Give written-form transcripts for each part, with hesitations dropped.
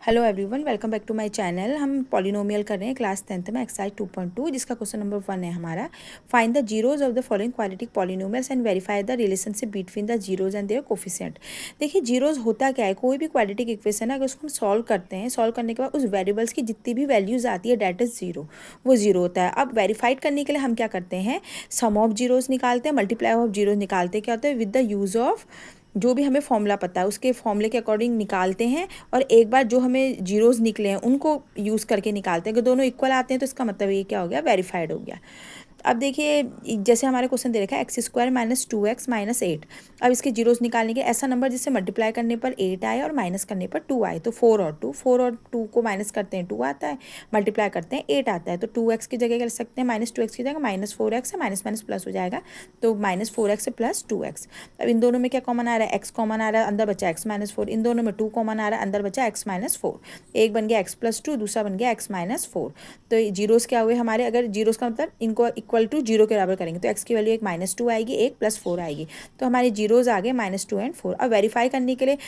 Hello everyone, welcome back to my channel. हम polynomial कर रहे हैं क्लास 10th में एक्सरसाइज 2.2, जिसका क्वेश्चन नंबर 1 है हमारा। Find the zeros of the following quadratic polynomials and verify the relationship between the zeros and their coefficient. देखिए, zeros होता क्या है, कोई भी क्वाड्रेटिक इक्वेशन है अगर उसको हम सॉल्व करते हैं, सॉल्व करने के बाद उस वेरिएबल्स की जितनी भी वैल्यूज आती है डेट इज जीरो, वो जीरो होता है। अब वेरीफाइड करने के लिए हम क्या करते हैं, सम ऑफ जीरोज निकालते हैं, मल्टीप्लाई ऑफ जीरोज निकालते हैं। क्या होता है, विद द यूज ऑफ जो भी हमें फॉर्मूला पता है उसके फॉर्मूले के अकॉर्डिंग निकालते हैं, और एक बार जो हमें जीरोज़ निकले हैं उनको यूज़ करके निकालते हैं। अगर दोनों इक्वल आते हैं तो इसका मतलब ये क्या हो गया, वेरीफाइड हो गया। अब देखिए, जैसे हमारे क्वेश्चन दे रखा है x square minus 2x minus 8। अब इसके जीरोस निकालने के, ऐसा नंबर जिससे मल्टीप्लाई करने पर 8 आए और माइनस करने पर 2 आए। तो 4 और 2 को माइनस करते हैं 2 आता है, मल्टीप्लाई करते हैं 8 आता है। तो 2x की जगह कर सकते हैं, माइनस 2x की जगह माइनस 4x है, माइनस माइनस प्लस हो जाएगा, तो माइनस 4x प्लस 2x। अब इन दोनों में क्या कॉमन आ रहा है, x कॉमन आ रहा है, अंदर बचा x माइनस 4। इन दोनों में 2 कॉमन आ रहा है, अंदर बचा x माइनस 4। एक बन गया x प्लस 2, दूसरा बन गया x माइनस 4। तो जीरोस क्या हुए हमारे, अगर जीरोस का मतलब इनको इक्वल टू जीरो के बराबर करेंगे तो x की वैल्यू एक माइनस 2 आएगी, एक प्लस 4 आएगी। तो हमारे जीरोज आ गए माइनस 2 एंड 4। अब वेरीफाई करने के लिए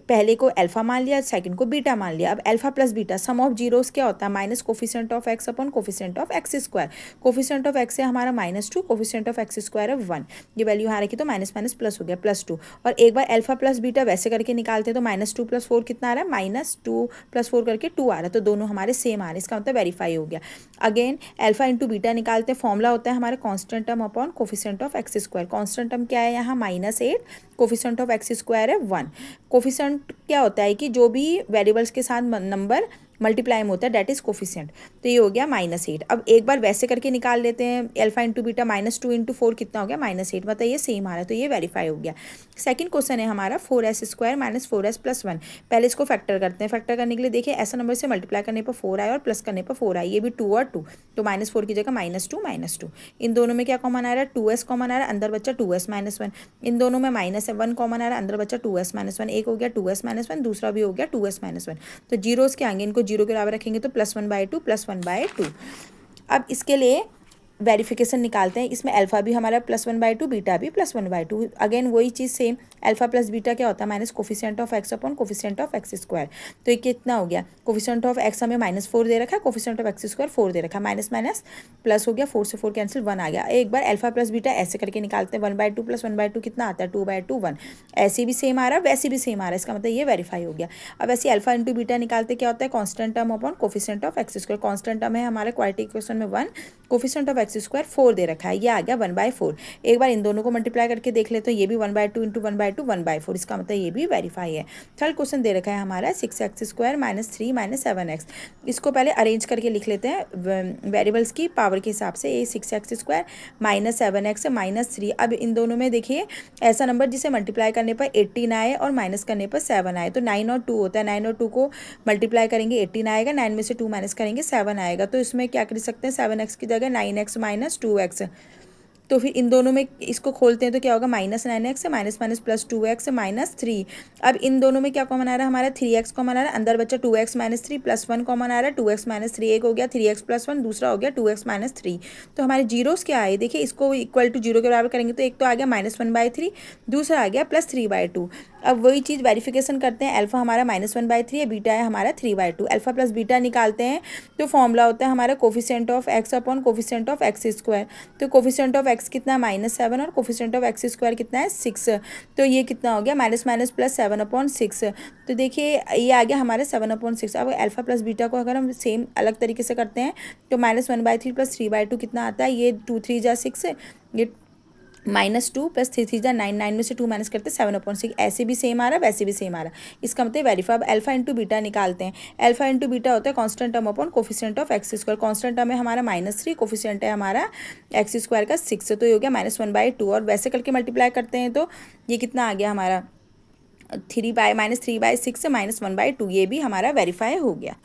पहले को अल्फा मान लिया, सेकंड को बीटा मान लिया। अब alpha plus beta, sum of zeros क्या होता है, minus coefficient of x upon coefficient of x square. Coefficient of x है हमारा minus 2, coefficient of x square है 1। ये वैल्यू यहाँ रखी तो माइनस माइनस प्लस हो गया, प्लस 2। और एक बार अल्फा प्लस बीटा वैसे करके निकालते हैं तो माइनस 2 प्लस 4 कितना आ रहा है, माइनस 2 प्लस 4 करके 2 आ रहा है। तो दोनों हमारे सेम आ रहे हैं, इसका मतलब वेरीफाई हो गया। अगेन अल्फा इंटू बीटा निकालते हैं, फॉर्मूला होता है हमारा constant term upon coefficient of x square. Constant term क्या है यहाँ, -8, कोफिशिएंट ऑफ x स्क्वायर है 1। कोफिशिएंट क्या होता है कि जो भी वेरिएबल्स के साथ नंबर मल्टीप्लाई में होता है डेट इज कोफिशिएंट। तो ये हो गया -8। अब एक बार वैसे करके निकाल लेते हैं, अल्फा इंटू बीटा -2 इंटू 4 कितना हो गया, -8। मतलब ये सेम आ रहा है, तो ये वेरीफाई हो गया। सेकंड क्वेश्चन है हमारा 4s square minus 4s plus 1। पहले इसको फैक्टर करते हैं। फैक्टर करने के लिए देखिए, ऐसा नंबर से मल्टीप्लाई करने पर 4 आए और प्लस करने पर 4 आए, ये भी 2 और 2, तो -4 की जगह -2। इन दोनों में क्या कॉमन आ रहा है, 2s कॉमन आ रहा है, अंदर बच्चा 2s माइनस 1। इन दोनों में -1 कॉमन आ रहा है, अंदर बच्चा 2s माइनस 1। एक हो गया 2s माइनस 1, दूसरा भी हो गया 2s माइनस 1। तो जीरोस के आगे इनको जीरो के बराबर रखेंगे तो +1/2 +1/2। अब इसके लिए वेरिफिकेशन निकालते हैं। इसमें अल्फा भी हमारा +1/2, बीटा भी +1/2। अगेन वही चीज़ सेम, अल्फा प्लस बीटा क्या होता है, minus coefficient of x upon coefficient of x square. तो ये कितना हो गया, कोफिशिएंट ऑफ x हमें -4 दे रखा है, कोफिशिएंट ऑफ x स्क्वायर 4 दे रखा है, माइनस माइनस प्लस हो गया, 4 से 4 कैंसिल, 1 आ गया। एक बार अल्फा प्लस बीटा ऐसे करके निकालते हैं, 1/2 + 1/2 कितना आता है, 2/2 1। ऐसे भी सेम आ रहा है, वैसे भी सेम आ रहा है, इसका मतलब ये वेरीफाई हो गया। अब ऐसे अल्फा इंटू बीटा निकालते क्या होता है, constant term upon coefficient of x square. Constant term है हमारे क्वाड्रेटिक इक्वेशन में 1, कोफिशिएंट ऑफ x स्क्वायर 4 दे रखा है, ये आ गया 1/4। एक बार इन दोनों को मल्टीप्लाई करके देख ले तो ये भी 1/2 इंटू 1/2 1/4, इसका मतलब ये भी वेरीफाई है। थर्ड क्वेश्चन दे रखा है हमारा 6x square minus 3 minus 7x। इसको पहले अरेंज करके लिख लेते हैं वेरिएबल्स की पावर के हिसाब से। ये 6x square minus 7x minus 3। अब इन दोनों में देखिए, ऐसा नंबर जिसे मल्टीप्लाई करने पर 18 आए और माइनस करने पर 7 आए, तो 9 और 2 होता है। 9 और 2 को मल्टीप्लाई करेंगे 18 आएगा, 9 में से 2 माइनस करेंगे 7 आएगा। तो इसमें क्या कर सकते हैं, 7x की जगह 9x माइनस 2x। तो फिर इन दोनों में इसको खोलते हैं तो क्या होगा, -9x minus minus +2x minus 3। अब इन दोनों में क्या कॉमन आ रहा है हमारा, 3x कॉमन आ रहा है, अंदर बच्चा 2x माइनस 3 +1 कॉमन आ रहा है, 2x माइनस 3। एक हो गया 3x + 1, दूसरा हो गया 2x माइनस 3। तो हमारे जीरोस क्या आए, देखिए इसको इक्वल टू जीरो के बराबर करेंगे तो एक तो आ गया -1/3, दूसरा आ गया +3/2। अब वही चीज़ वेरिफिकेशन करते हैं, अल्फा हमारा -1/3 है, बीटा है हमारा 3/2। अल्फा प्लस बीटा निकालते हैं तो फॉर्मूला होता है हमारा coefficient of x upon coefficient of x square. तो कोफिशिएंट ऑफ x कितना -7 और कोफिशिएंट ऑफ x स्क्वायर कितना है 6। तो ये कितना हो गया, माइनस माइनस प्लस 7/6। तो देखिए ये आ गया हमारे 7/6। अब अल्फा प्लस बीटा को अगर हम सेम अलग तरीके से करते हैं तो -1/3 + 3/2 कितना आता है, ये 2 3 जा 6, ये -2 + 3 3 जा 9, 9 में से 2 माइनस करते 7/6। ऐसे भी सेम आ रहा है, वैसे भी सेम आ रहा है, इसका मतलब वेरीफाई। अब अल्फा इंटू बीटा निकालते हैं। अल्फा इंटू बीटा होता है constant term upon coefficient of x square. Constant term है हमारा -3, कोफिशिएंट है हमारा x स्क्वायर का 6, तो ये हो गया -1/2। और वैसे करके मल्टीप्लाई करते हैं तो ये कितना आ गया हमारा, -3/6 -1/2, ये भी हमारा वेरीफाई हो गया।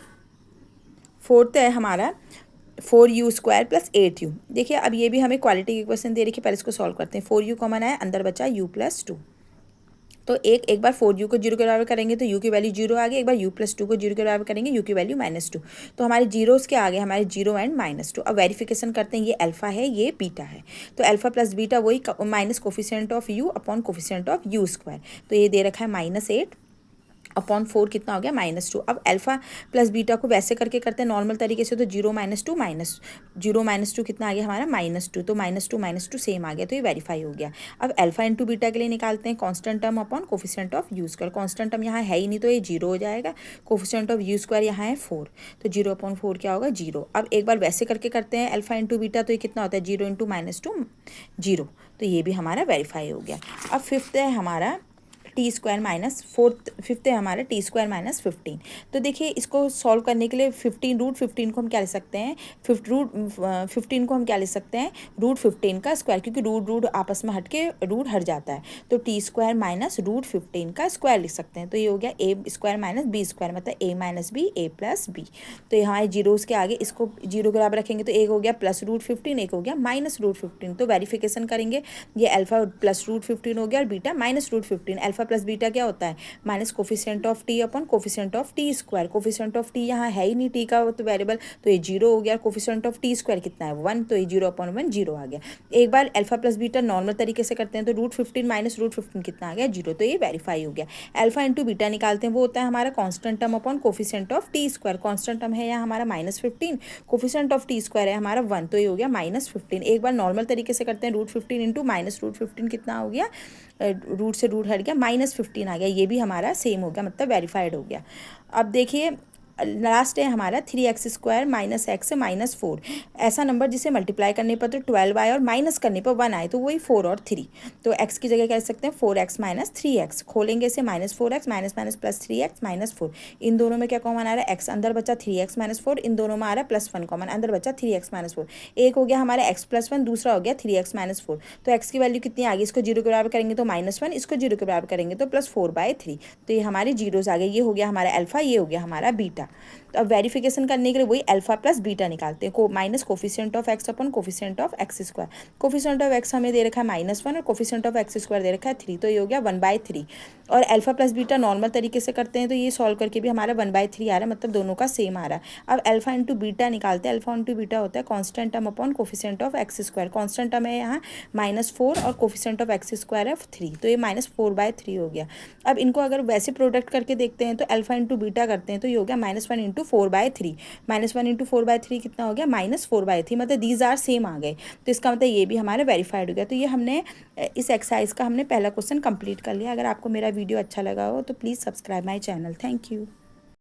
फोर्थ है हमारा 4u स्क्वायर प्लस 8u। देखिए अब ये भी हमें क्वालिटी की क्वेश्चन दे रही है, पहले इसको सॉल्व करते हैं। 4u कॉमन आया, अंदर बचा u + 2। तो एक बार 4u को 0 के बराबर करेंगे तो u की वैल्यू 0 आ गई। एक बार u + 2 को 0 के बराबर करेंगे, u की वैल्यू -2। तो हमारे जीरोस के आगे हमारे 0 एंड -2। अब वेरिफिकेशन करते हैं, ये अल्फा है, ये बीटा है। तो अल्फा प्लस बीटा वही minus coefficient of u upon coefficient of u square. तो ये दे रखा है -8 अपॉन 4 कितना हो गया -2। अब अल्फा प्लस बीटा को वैसे करके करते हैं नॉर्मल तरीके से, तो 0 - 2 कितना आ गया हमारा -2, तो -2 सेम आ गया, तो ये वेरीफाई हो गया। अब अल्फा इंटू बीटा के लिए निकालते हैं constant term upon coefficient of you square. Constant term यहाँ है ही नहीं तो ये 0 हो जाएगा, कोफिशिएंट ऑफ यू स्क्वायर यहाँ है 4, तो 0/4 क्या होगा 0। अब एक बार वैसे करके करते हैं अल्फा इंटू बीटा, तो ये कितना होता है 0 × -2 0, तो ये भी हमारा वेरीफाई हो गया। अब फिफ्थ है हमारा फिफ्थ है हमारा t² - 15। तो देखिए इसको सॉल्व करने के लिए √15 को हम क्या ले सकते हैं, √15 को हम क्या ले सकते हैं √15 का स्क्वायर, क्योंकि रूट आपस में हट के रूट हट जाता है, तो t² - √15 का स्क्वायर लिख सकते हैं। तो ये हो गया a² - b² मतलब a - b a + b। तो यहाँ जीरोज़ के आगे इसको 0 के बराबर रखेंगे, तो एक हो गया +√15, एक हो गया -√15। तो वेरिफिकेशन करेंगे, ये अल्फा +√15 हो गया और बीटा -√15। अल्फा प्लस बीटा क्या होता है minus coefficient of T upon coefficient of T square. Coefficient of T यहाँ है ही नहीं टी का तो वेरिएबल, तो ये 0 हो गया। कोफिशिएंट ऑफ टी स्क्वायर कितना है 1, तो ये 0/1 0 आ गया। एक बार अल्फा प्लस बीटा नॉर्मल तरीके से करते हैं, तो √15 - √15 कितना आ गया 0, तो ये वेरीफाई हो गया। अल्फा इंटू बीटा निकालते हैं, वो होता है हमारा constant term upon coefficient of T square. Constant term है यहाँ हमारा -15, कोफिशिएंट ऑफ टी स्क्वायर है हमारा 1, तो ये हो गया -15। एक बार नॉर्मल तरीके से करते हैं, √15 इंटू -√15 कितना हो गया, रूट से रूट हट गया -15 आ गया, ये भी हमारा सेम हो गया, मतलब वेरीफाइड हो गया। अब देखिए लास्ट है हमारा 3x² - x -4। ऐसा नंबर जिसे मल्टीप्लाई करने पर तो 12 आए और माइनस करने पर 1 आए, तो वही 4 और 3, तो x की जगह कह सकते हैं 4x - 3x। खोलेंगे इसे -4x -+3x -4, इन दोनों में क्या कॉमन आ रहा है x, अंदर बचा 3x - 4, इन दोनों में आ रहा है +1 कॉमन, अंदर बचा 3x - 4। एक हो गया हमारा x + 1, दूसरा हो गया 3x - 4। तो x की वैल्यू कितनी आ गई, इसको 0 के बराबर करेंगे तो -1, इसको 0 के बराबर करेंगे तो +4/3, तो ये हमारे जीरोज आ गए। ये हो गया हमारा अल्फा, ये हो गया हमारा बीटा। तो अब वेरिफिकेशन करने के लिए वही अल्फा प्लस बीटा निकालते हैं, minus coefficient of x upon coefficient of x²। Coefficient of x हमें दे रखा है -1 और कोफिशिएंट ऑफ x² दे रखा है 3, तो ये हो गया 1/3। और अल्फा प्लस बीटा नॉर्मल तरीके से करते हैं, तो ये सॉल्व करके भी हमारा 1/3 आ रहा है, मतलब दोनों का सेम आ रहा है। अब अल्फा इंटू बीटा निकालते हैं। अल्फा इंटू बीटा होता है constant term upon coefficient of x²। Constant term है यहाँ -4 और कोफिशिएंट ऑफ x² है 3, तो ये -4/3 हो गया। अब इनको अगर वैसे प्रोडक्ट करके देखते हैं, तो अल्फा इंटू बीटा करते हैं, तो ये हो गया -1 इंटू 4/3। -1 इंटू 4/3 कितना हो गया -4/3, मतलब दीज आर सेम आ गए, तो इसका मतलब ये भी हमारा वेरीफाइड हो गया। तो ये हमने इस एक्सरसाइज का हमने पहला क्वेश्चन कंप्लीट कर लिया। अगर आपको मेरा वीडियो अच्छा लगा हो तो please subscribe my channel. Thank you.